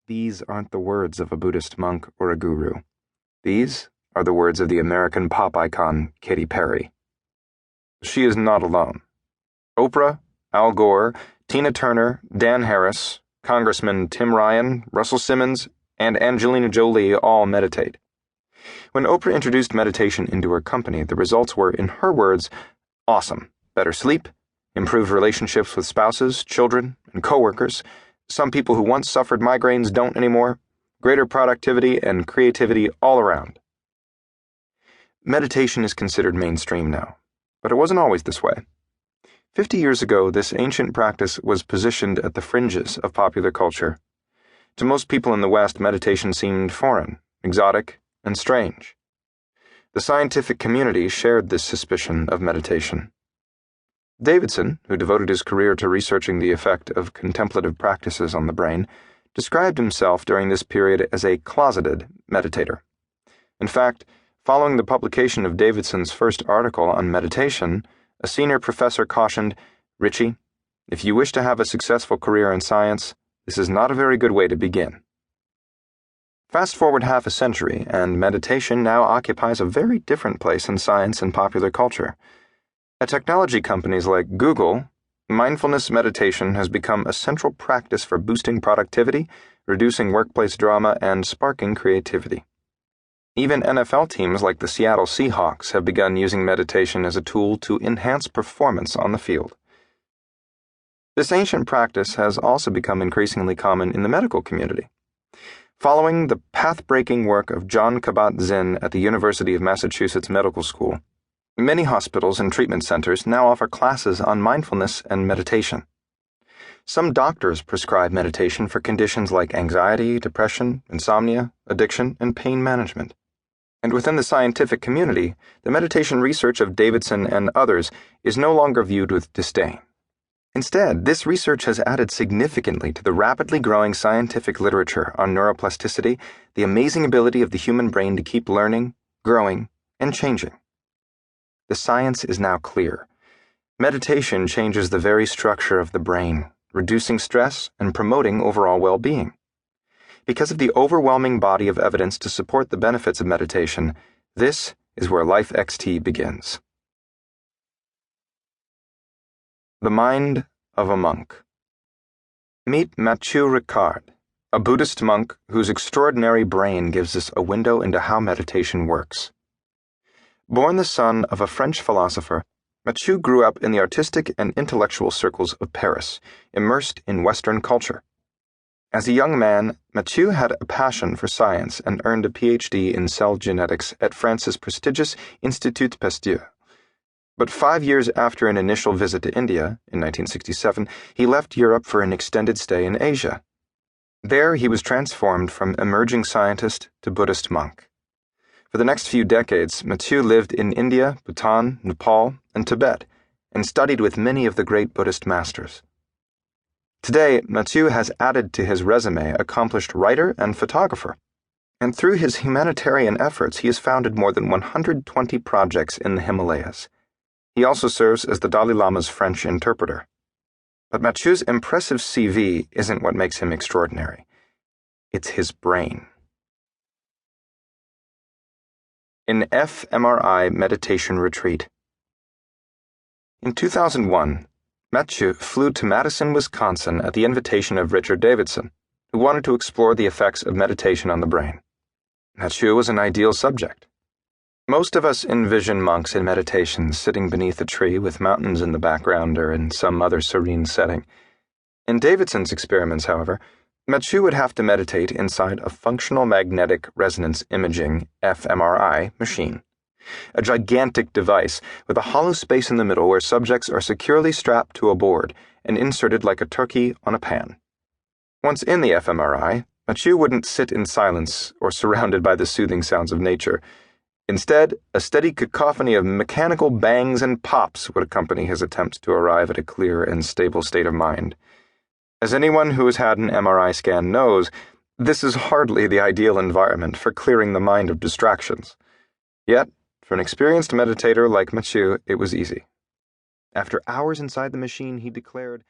These aren't the words of a Buddhist monk or a guru. These are the words of the American pop icon, Katy Perry. She is not alone. Oprah, Al Gore, Tina Turner, Dan Harris, Congressman Tim Ryan, Russell Simmons, and Angelina Jolie all meditate. When Oprah introduced meditation into her company, the results were, in her words, awesome. Better sleep, improved relationships with spouses, children, and coworkers. Some people who once suffered migraines don't anymore. Greater productivity and creativity all around. Meditation is considered mainstream now, but it wasn't always this way. 50 years ago, this ancient practice was positioned at the fringes of popular culture. To most people in the West, meditation seemed foreign, exotic, and strange. The scientific community shared this suspicion of meditation. Davidson, who devoted his career to researching the effect of contemplative practices on the brain, described himself during this period as a closeted meditator. In fact, following the publication of Davidson's first article on meditation, a senior professor cautioned, "Richie, if you wish to have a successful career in science, this is not a very good way to begin." Fast forward half a century, and meditation now occupies a very different place in science and popular culture. At technology companies like Google, mindfulness meditation has become a central practice for boosting productivity, reducing workplace drama, and sparking creativity. Even NFL teams like the Seattle Seahawks have begun using meditation as a tool to enhance performance on the field. This ancient practice has also become increasingly common in the medical community. Following the path-breaking work of Jon Kabat-Zinn at the University of Massachusetts Medical School, many hospitals and treatment centers now offer classes on mindfulness and meditation. Some doctors prescribe meditation for conditions like anxiety, depression, insomnia, addiction, and pain management. And within the scientific community, the meditation research of Davidson and others is no longer viewed with disdain. Instead, this research has added significantly to the rapidly growing scientific literature on neuroplasticity, the amazing ability of the human brain to keep learning, growing, and changing. The science is now clear. Meditation changes the very structure of the brain, reducing stress and promoting overall well-being. Because of the overwhelming body of evidence to support the benefits of meditation, this is where Life XT begins. The Mind of a Monk. Meet Mathieu Ricard, a Buddhist monk whose extraordinary brain gives us a window into how meditation works. Born the son of a French philosopher, Mathieu grew up in the artistic and intellectual circles of Paris, immersed in Western culture. As a young man, Mathieu had a passion for science and earned a PhD in cell genetics at France's prestigious Institut Pasteur. But 5 years after an initial visit to India, in 1967, he left Europe for an extended stay in Asia. There he was transformed from emerging scientist to Buddhist monk. For the next few decades, Mathieu lived in India, Bhutan, Nepal, and Tibet, and studied with many of the great Buddhist masters. Today, Mathieu has added to his resume accomplished writer and photographer, and through his humanitarian efforts he has founded more than 120 projects in the Himalayas. He also serves as the Dalai Lama's French interpreter. But Mathieu's impressive CV isn't what makes him extraordinary. It's his brain. An fMRI meditation retreat. In 2001, Mathieu flew to Madison, Wisconsin at the invitation of Richard Davidson, who wanted to explore the effects of meditation on the brain. Mathieu was an ideal subject. Most of us envision monks in meditation sitting beneath a tree with mountains in the background or in some other serene setting. In Davidson's experiments, however, Mathieu would have to meditate inside a functional magnetic resonance imaging fMRI machine, a gigantic device with a hollow space in the middle where subjects are securely strapped to a board and inserted like a turkey on a pan. Once in the fMRI, Mathieu wouldn't sit in silence or surrounded by the soothing sounds of nature. Instead, a steady cacophony of mechanical bangs and pops would accompany his attempts to arrive at a clear and stable state of mind. As anyone who has had an MRI scan knows, this is hardly the ideal environment for clearing the mind of distractions. Yet, for an experienced meditator like Mathieu, it was easy. After hours inside the machine, he declared,